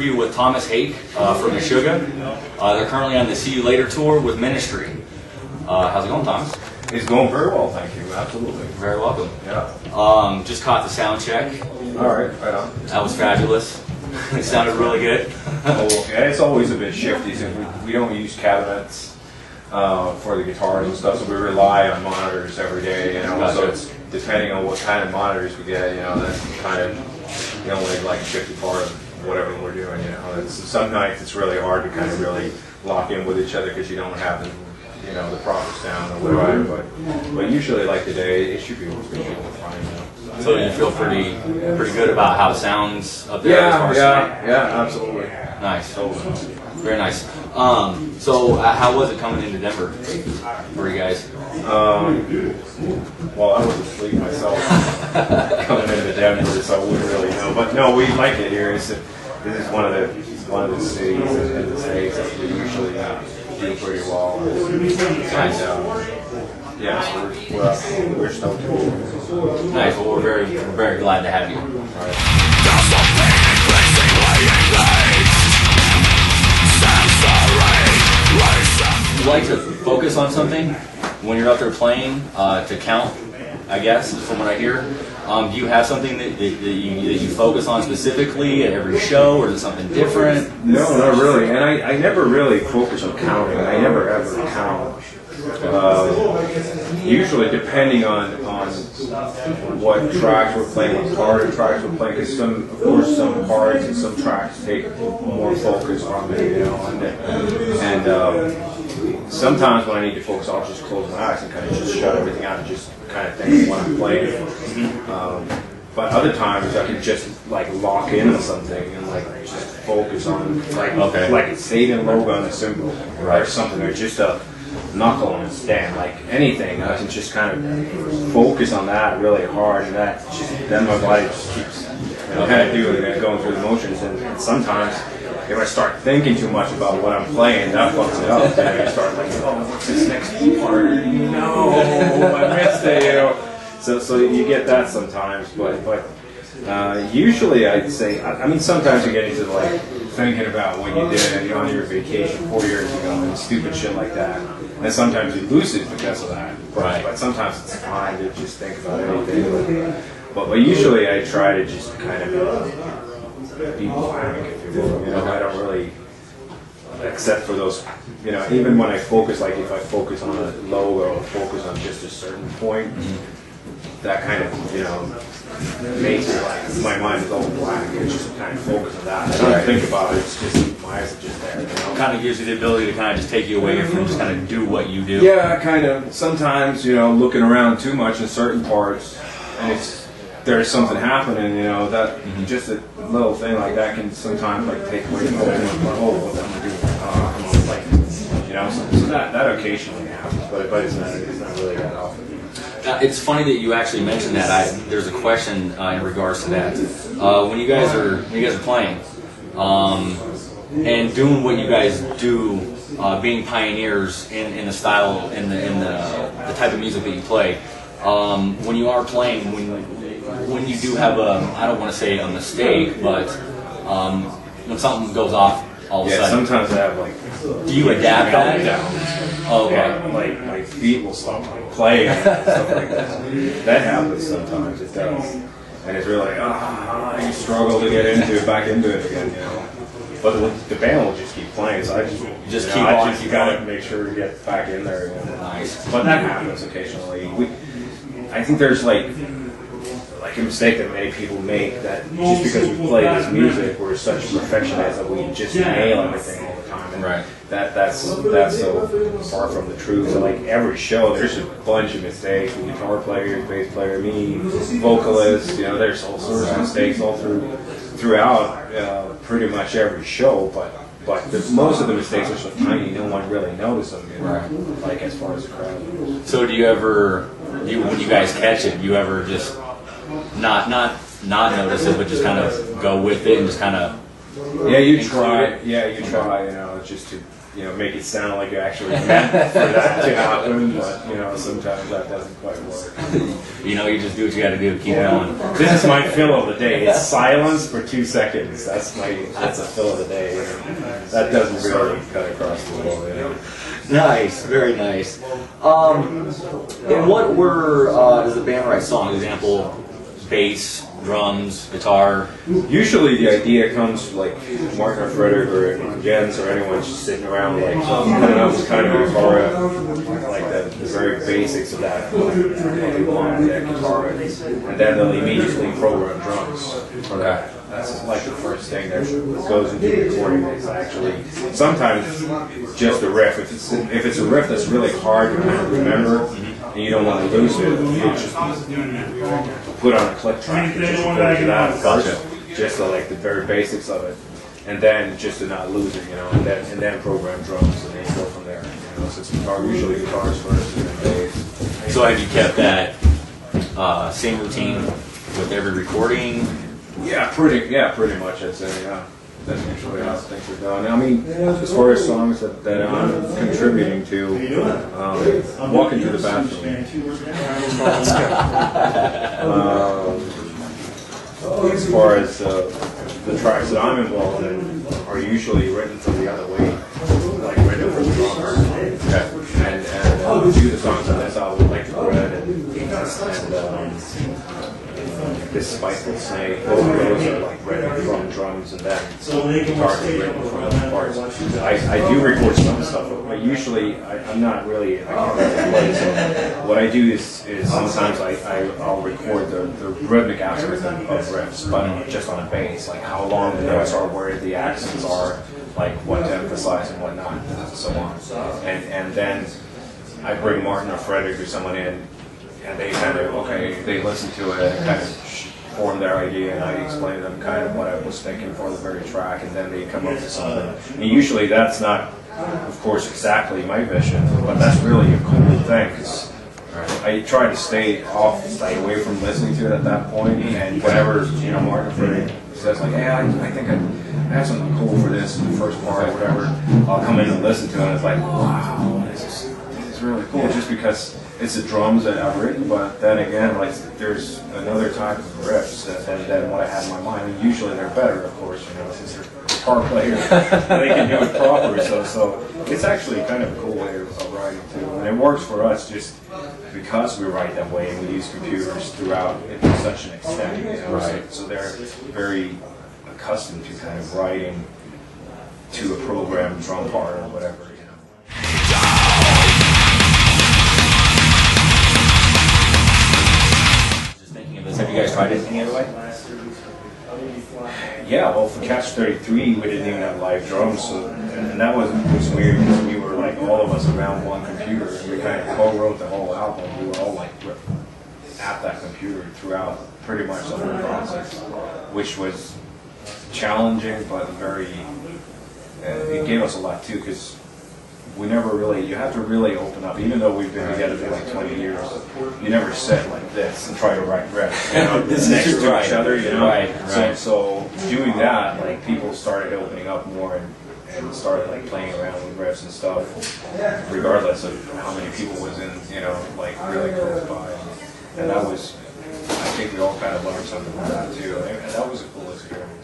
interview with Tomas Haake from Meshuggah. They're currently on the See You Later tour with Ministry. How's it going, Thomas? It's going very well, thank you. Absolutely. Very welcome. Yeah. Just caught the sound check. All right, right on. That was fabulous. It sounded really good. Yeah, it's always a bit shifty since we don't use cabinets for the guitars and stuff, so we rely on monitors every day, you know. Gotcha. So it's depending on what kind of monitors we get, you know, that's kind of the only like shifty part of whatever we're doing, you know. Some nights it's really hard to kind of really lock in with each other because you don't have the, you know, the proper sound or whatever. But usually, like today, it should be fine. You know. So you feel pretty good about how it sounds up there? Yeah, absolutely. Nice. Very nice. So how was it coming into Denver for you guys? Well, I was asleep myself coming into Denver, so I wouldn't really know. But no, we like it here. This is one of the cities in the States that we usually do pretty well. Nice. Yeah, so we're stoked. Nice. Well, we're very glad to have you. All right. You like to focus on something when you're out there playing to count, I guess, from what I hear. Do you have something that you focus on specifically at every show, or is it something different? No, not really. And I never really focus on counting. I never ever count. Usually, depending on what tracks we're playing, what part of tracks we're playing, because of course some parts and some tracks take more focus from me, you know, and sometimes when I need to focus, I'll just close my eyes and kind of just shut everything out and just kind of think of what I'm playing. But other times I can just like lock in on something and like just focus on like a Satan logo on a cymbal or something, or just a knuckle on a stand, like anything. I can just kind of focus on that really hard, and that just then my body just keeps kind of doing it, going through the motions. And sometimes if I start thinking too much about what I'm playing, that fucks it up. And I start like, oh, what's this next part? No, I missed it. You know? So you get that sometimes, but usually I'd say, I mean, sometimes you get into like thinking about what you did on your vacation 4 years ago and stupid shit like that. And sometimes you lose it because of that. But sometimes it's fine to just think about anything. But usually I try to just kind of be blank, if you will. You know, I don't really, except for those, you know, even when I focus, like if I focus on a logo or focus on just a certain point, that kind of, you know, makes it like my mind is all blank. It's just kind of focus on that. I don't think about it. It's just my eyes are just there. You know? Kind of gives you the ability to kind of just take you away from just kind of do what you do. Yeah, kind of. Sometimes, you know, looking around too much in certain parts, and there's something happening. You know, that just a little thing like that can sometimes like take away the focus. Oh, what am I doing? Like, you know, so that occasionally happens, but it's not really that often. It's funny that you actually mentioned that. There's a question in regards to that. When you guys are playing and doing what you guys do, being pioneers in the style, in the type of music that you play. When you are playing, when you do have I don't want to say a mistake, but when something goes off all of a sudden. Sometimes I have like. Do you adapt that? Oh, okay. Yeah, like my feet will stop playing and stuff like that. That happens sometimes. It does, and it's really you struggle to get back into it again, you know. But the band will just keep playing, so I just keep on. You gotta make sure to get back in there. You know? Nice. But that happens occasionally. I think there's like a mistake that many people make, that just because we play this music, we're such perfectionists that we just nail everything all the time. And that's so far from the truth. So like every show, there's a bunch of mistakes. The guitar player, bass player, me, vocalist. You know, there's all sorts of mistakes all throughout pretty much every show. But most of the mistakes are so tiny, no one really notices them. You know? Like as far as the crowd goes. So do you ever, when you guys catch it, do you ever just not notice it, but just kind of go with it and just kind of you try. Yeah, you try. You know, just to you know, make it sound like you actually meant for that to happen, but you know, sometimes that doesn't quite work. You know, you just do what you got to do. Keep going. This is my fill of the day. It's silence for 2 seconds. That's a fill of the day. You know? That doesn't really cut across the wall. You know? Nice, very nice. And what were does the band write songs? Example, bass, drums, guitar. Usually the idea comes like Martin or Frederick or Jens or anyone just sitting around like coming up with kind of a guitar, like the very basics of that, what we want that guitar, and then they'll immediately program drums for that. That's like the first thing that goes into the recording. Is actually sometimes just a riff. If it's a riff that's really hard to kind of remember and you don't want to lose it, you just put on a click track and just record that first, just so like the very basics of it, and then just to not lose it, you know, and then program drums and then go from there. You know, so it's usually guitars first and then bass. So have you kept that same routine with every recording? Yeah, pretty much. I'd say, yeah. That's usually how things are done. I mean, as far as songs that I'm contributing to, walking to the bathroom. As far as the tracks that I'm involved in are usually written from the other way, like written from the drummer. And do the songs on this album, like Red and This Spiteful Snake, both of those are like written from drums and then guitars are written from other parts. I do record some stuff, but usually I'm not really, I can't really play, so what I do is sometimes I'll record the rhythmic aspect of riffs, but just on a bass, like how long the notes are, where the accents are, like what to emphasize and what not, and so on. And then I bring Martin or Frederick or someone in, and they kind of, they listen to it and kind of form their idea, and I explain to them kind of what I was thinking for the very track, and then they come up with something. And usually that's not, of course, exactly my vision, but that's really a cool thing, because I try to stay away from listening to it at that point, and whenever, you know, Martin or Frederick says like, hey, I think I have something cool for this in the first part or whatever, I'll come in and listen to it, and it's like, wow, this is really cool, just because it's the drums that I've written, but then again, like there's another type of riffs than what I had in my mind. And usually they're better, of course, you know, since they're guitar players, they can do it proper. So it's actually kind of a cool way of writing too, and it works for us just because we write that way and we use computers throughout it to such an extent. You know, right. So they're very accustomed to kind of writing to a programmed drum part or whatever. Have you guys tried anything other way? Yeah, well, for Catch 33, we didn't even have live drums, so, and that was weird because we were like all of us around one computer, and we kind of co-wrote the whole album. We were all like at that computer throughout pretty much the whole process, which was challenging, but very. It gave us a lot too, because we never really, you have to really open up, even though we've been together for like 20 years, you never sit like this and try to write riffs, you know, next to each other, you know. Right. So doing that, like people started opening up more and started like playing around with riffs and stuff, regardless of how many people was in, you know, like really close by. And that was, I think we all kind of learned something from that too, and that was a cool experience.